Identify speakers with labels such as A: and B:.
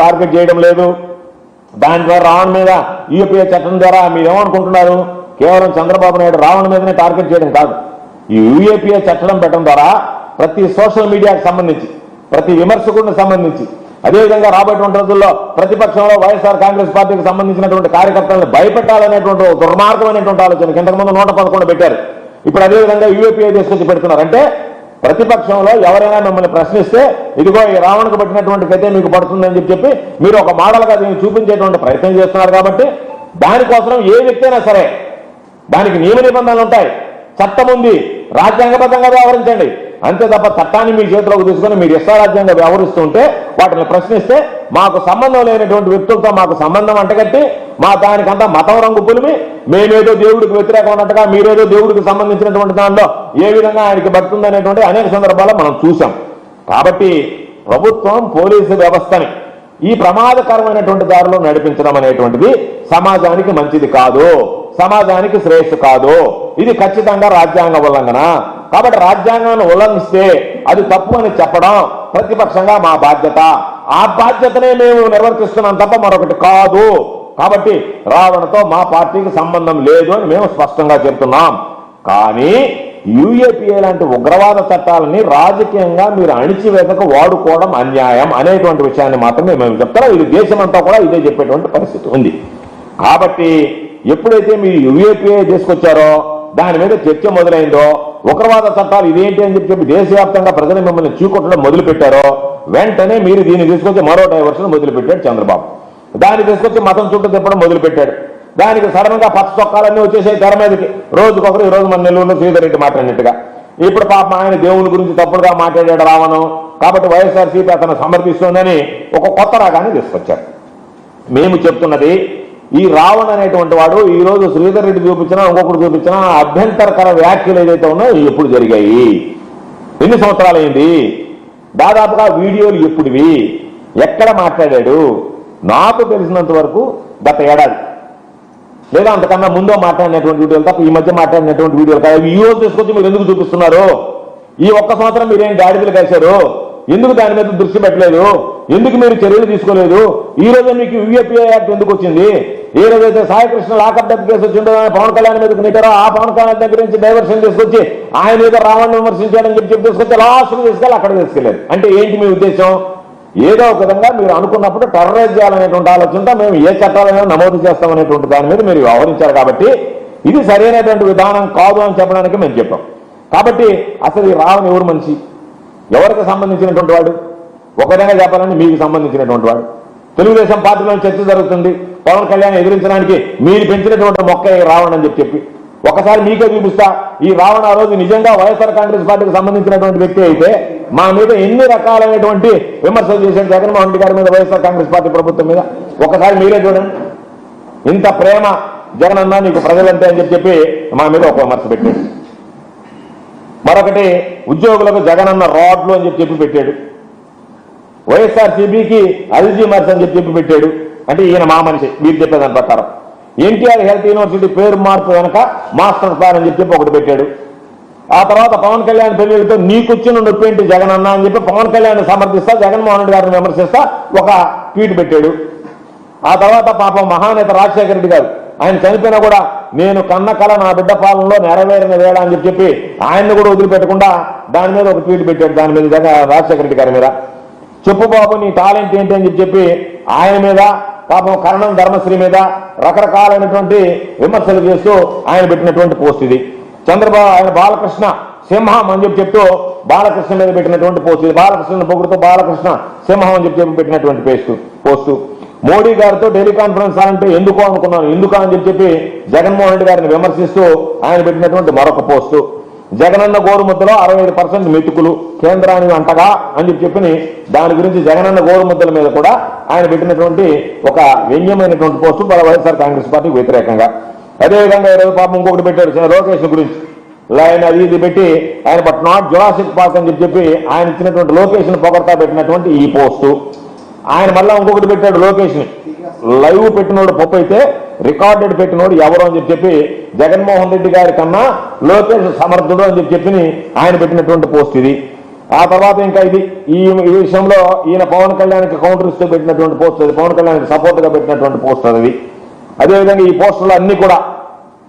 A: Target చేయడం లేదు. దాని ద్వారా రావణ్ మీద యూపీఏ చట్టం ద్వారా మీరేమనుకుంటున్నారు? కేవలం చంద్రబాబు నాయుడు రావణ్ మీదనే టార్గెట్ చేయడం కాదు, ఈ యూఏపీఏ చట్టం పెట్టడం ద్వారా ప్రతి సోషల్ మీడియాకు సంబంధించి, ప్రతి విమర్శకుడికి సంబంధించి, అదేవిధంగా రాబోయేటువంటి రోజుల్లో ప్రతిపక్షంలో వైఎస్ఆర్ కాంగ్రెస్ పార్టీకి సంబంధించినటువంటి కార్యకర్తలను భయపెట్టాలనేటువంటి దుర్మార్గమైనటువంటి ఆలోచన ఇంతకుముందు 111 పెట్టారు. ఇప్పుడు అదేవిధంగా యూఏపీఏ తీసుకొచ్చి పెడుతున్నారు. అంటే ప్రతిపక్షంలో ఎవరైనా మిమ్మల్ని ప్రశ్నిస్తే ఇదిగో ఈ రావణకు పట్టినటువంటి గతే మీకు పడుతుందని చెప్పి మీరు ఒక మోడల్గా దీన్ని చూపించేటువంటి ప్రయత్నం చేస్తున్నారు. కాబట్టి దానికోసం ఏ వ్యక్తి అయినా సరే దానికి నియమ నిబంధనలు ఉంటాయి, చట్టం ఉంది, రాజ్యాంగబద్ధంగా వ్యవహరించండి. అంతే తప్ప చట్టాన్ని మీ చేతిలోకి తీసుకొని మీరు ఇష్టారాజ్యంగా వ్యవహరిస్తుంటే వాటిని ప్రశ్నిస్తే మాకు సంబంధం లేనటువంటి వ్యక్తులతో మాకు సంబంధం అంటగట్టి మా దానికంతా మతం రంగు పులిమి మేమేదో దేవుడికి వ్యతిరేకం ఉన్నట్టుగా మీరేదో దేవుడికి సంబంధించినటువంటి దానిలో ఏ విధంగా ఆయనకి పడుతుందనేటువంటి అనేక సందర్భాల్లో మనం చూసాం. కాబట్టి ప్రభుత్వం పోలీసు వ్యవస్థని ఈ ప్రమాదకరమైనటువంటి దారిలో నడిపించడం అనేటువంటిది సమాజానికి మంచిది కాదు, సమాజానికి శ్రేయస్సు కాదు. ఇది ఖచ్చితంగా రాజ్యాంగ ఉల్లంఘన. కాబట్టి రాజ్యాంగాన్ని ఉల్లంఘిస్తే అది తప్పు అని చెప్పడం ప్రతిపక్షంగా మా బాధ్యత. ఆ బాధ్యతనే మేము నిర్వర్తిస్తున్నాం తప్ప మరొకటి కాదు. కాబట్టి రావణతో మా పార్టీకి సంబంధం లేదు అని మేము స్పష్టంగా చెప్తున్నాం. కానీ యూఏపీఏ లాంటి ఉగ్రవాద చట్టాలని రాజకీయంగా మీరు అణిచివేతకు వాడుకోవడం అన్యాయం అనేటువంటి విషయాన్ని మాత్రమే మేము చెప్తాం. ఇది దేశమంతా కూడా ఇదే చెప్పేటువంటి పరిస్థితి ఉంది. కాబట్టి ఎప్పుడైతే మీరు యూఏపీఏ తీసుకొచ్చారో దాని మీద చర్చ మొదలైందో, ఉగ్రవాద చట్టాలు ఇదేంటి అని చెప్పి దేశవ్యాప్తంగా ప్రజలు మిమ్మల్ని చీకొట్టడం మొదలుపెట్టారో వెంటనే మీరు దీన్ని తీసుకొచ్చి మరో డైవర్షన్ మొదలుపెట్టాడు చంద్రబాబు. దాన్ని తీసుకొచ్చి మతం చుట్టూ తిప్పడం మొదలుపెట్టాడు. దానికి సడన్ గా పచ్చ చొక్కాలన్నీ వచ్చేసాయి తెర మీదకి. రోజుకొకరు ఈ రోజు మన నెల్లూరులో శ్రీధర్ రెడ్డి మాట్లాడినట్టుగా ఇప్పుడు పాపం ఆయన దేవుని గురించి తప్పుడుగా మాట్లాడాడు రావణం, కాబట్టి వైఎస్ఆర్సీపీ అతను సమర్థిస్తుందని ఒక కొత్త రాగాన్ని తీసుకొచ్చారు. మేము చెప్తున్నది ఈ రావణ్ అనేటువంటి వాడు ఈ రోజు శ్రీధర్ రెడ్డి చూపించినా ఇంకొకరు చూపించినా అభ్యంతరకర వ్యాఖ్యలు ఏదైతే ఉన్నాయో ఎప్పుడు జరిగాయి, ఎన్ని సంవత్సరాలైంది, దాదాపుగా వీడియోలు ఎప్పుడువి, ఎక్కడ మాట్లాడాడు? నాకు తెలిసినంత వరకు గత ఏడాది లేదా అంతకన్నా ముందో మాట్లాడినటువంటి వీడియోలు తప్ప ఈ మధ్య మాట్లాడినటువంటి వీడియోలు కాదు. ఈ రోజు తీసుకొచ్చి మీరు ఎందుకు చూపిస్తున్నారు? ఈ ఒక్క సంవత్సరం మీరేం గాడిదలు కలిశారు? ఎందుకు దాని మీద దృష్టి పెట్టలేదు? ఎందుకు మీరు చర్యలు తీసుకోలేదు? ఈ రోజు మీకు యూఏపీఏ యాక్ట్ ఎందుకు వచ్చింది? ఏ రోజైతే సాయికృష్ణ లాకప్ డెత్ కేసు వచ్చిందో పవన్ కళ్యాణ్ మీదకి నెట్టారో ఆ పవన్ కళ్యాణ్ దగ్గర నుంచి డైవర్షన్ తీసుకొచ్చి ఆయన మీద రావణ్ విమర్శించాడని చెప్పి తీసుకొచ్చి లాస్ట్కి తీసుకెళ్ళి అక్కడ తీసుకెళ్లేదు. అంటే ఏంటి మీ ఉద్దేశం? ఏదో ఒక విధంగా మీరు అనుకున్నప్పుడు టెర్రరైజ్ చేయాలనేటువంటి ఆలోచనతో మేము ఏ చట్టాలైనా నమోదు చేస్తామనేటువంటి దాని మీద మీరు వ్యవహరించారు. కాబట్టి ఇది సరైనటువంటి విధానం కాదు అని చెప్పడానికి మేము చెప్పాం. కాబట్టి అసలు ఈ రావణ్ ఎవరు మనిషి, ఎవరికి సంబంధించినటువంటి వాడు? ఒక విధంగా చెప్పాలని మీకు సంబంధించినటువంటి వాడు. తెలుగుదేశం పార్టీలో చర్చ జరుగుతుంది, పవన్ కళ్యాణ్ ఎదిరించడానికి మీరు పెంచినటువంటి మొక్క రావణ్ అని చెప్పి ఒకసారి మీకే చూపిస్తా. ఈ రావణ్ ఆ రోజు నిజంగా వైఎస్ఆర్ కాంగ్రెస్ పార్టీకి సంబంధించినటువంటి వ్యక్తి అయితే మా మీద ఎన్ని రకాలైనటువంటి విమర్శలు చేశాడు జగన్మోహన్ రెడ్డి గారి మీద, వైఎస్ఆర్ కాంగ్రెస్ పార్టీ ప్రభుత్వం మీద. ఒకసారి మీరే చూడండి. ఇంత ప్రేమ జగన్ అన్నా నీకు ప్రజలంతే అని చెప్పి మా మీద ఒక విమర్శ పెట్టాడు. మరొకటి ఉద్యోగులకు జగన్ అన్న రాడ్లు అని చెప్పి పెట్టాడు. వైఎస్ఆర్సీపీకి అల్జీమర్స్ అని చెప్పి పెట్టాడు. అంటే ఈయన మా మనిషి మీరు చెప్పేదాని ప్రకారం. ఎన్టీఆర్ హెల్త్ యూనివర్సిటీ పేరు మార్పు వెనక మాస్టర్ ప్లాన్ అని చెప్పి ఒకటి పెట్టాడు. ఆ తర్వాత పవన్ కళ్యాణ్ పెళ్లితో నీకొచ్చిన నొప్పేంటి జగన్ అన్న అని చెప్పి పవన్ కళ్యాణ్ సమర్థిస్తా జగన్మోహన్ రెడ్డి గారిని విమర్శిస్తా ఒక ట్వీట్ పెట్టాడు. ఆ తర్వాత పాపం మహానేత రాజశేఖర రెడ్డి గారు ఆయన చనిపోయినా కూడా నేను కన్న కళ నా బిడ్డ పాలనలో నెరవేరిన వేళ అని చెప్పి ఆయన్ని కూడా వదిలిపెట్టకుండా దాని మీద ఒక ట్వీట్ పెట్టాడు. దాని మీద రాజశేఖర రెడ్డి గారి మీద చెప్పు బాబు నీ టాలెంట్ ఏంటి అని చెప్పి ఆయన మీద, పాపం కరణం ధర్మశ్రీ మీద రకరకాలైనటువంటి విమర్శలు చేస్తూ ఆయన పెట్టినటువంటి పోస్ట్ ఇది. చంద్రబాబు ఆయన బాలకృష్ణ సింహం అని చెప్పి చెప్తూ బాలకృష్ణ మీద పెట్టినటువంటి పోస్ట్ ఇది. బాలకృష్ణ పొగుడుతూ బాలకృష్ణ సింహం అని చెప్పి పెట్టినటువంటి పోస్టు. మోడీ గారితో టెలికాన్ఫరెన్స్ అంటే ఎందుకు అనుకున్నాను, ఎందుకు అని చెప్పి జగన్మోహన్ రెడ్డి గారిని విమర్శిస్తూ ఆయన పెట్టినటువంటి మరొక పోస్టు. జగనన్న గోరుముద్దలో 65% మెతుకులు కేంద్రానికి అంటగా అని చెప్పి దాని గురించి జగనన్న గోరుముద్దల మీద కూడా ఆయన పెట్టినటువంటి ఒక వ్యంగ్యమైనటువంటి పోస్టు వైఎస్ఆర్ కాంగ్రెస్ పార్టీకి వ్యతిరేకంగా. అదేవిధంగా ఈరోజు పాపం ఇంకొకటి పెట్టాడు లోకేష్ గురించి లైన్ అది ఇది పెట్టి ఆయన బట్ నాట్ జురాసిక్ పార్క్ అని చెప్పి ఆయన ఇచ్చినటువంటి లోకేష్ని పొగడతా పెట్టినటువంటి ఈ పోస్టు. ఆయన మళ్ళా ఇంకొకటి పెట్టాడు లోకేష్ని లైవ్ పెట్టినోడు పప్పు అయితే రికార్డెడ్ పెట్టినోడు ఎవరు అని చెప్పి జగన్మోహన్ రెడ్డి గారి కన్నా లోకేష్ సమర్థుడు అని చెప్పి ఆయన పెట్టినటువంటి పోస్ట్ ఇది. ఆ తర్వాత ఇంకా ఇది ఈ విషయంలో ఈయన పవన్ కళ్యాణ్కి కౌంటర్ ఇస్తూ పెట్టినటువంటి పోస్టర్, పవన్ కళ్యాణ్కి సపోర్ట్ గా పెట్టినటువంటి పోస్టర్ అది. అదేవిధంగా ఈ పోస్టర్లు అన్ని కూడా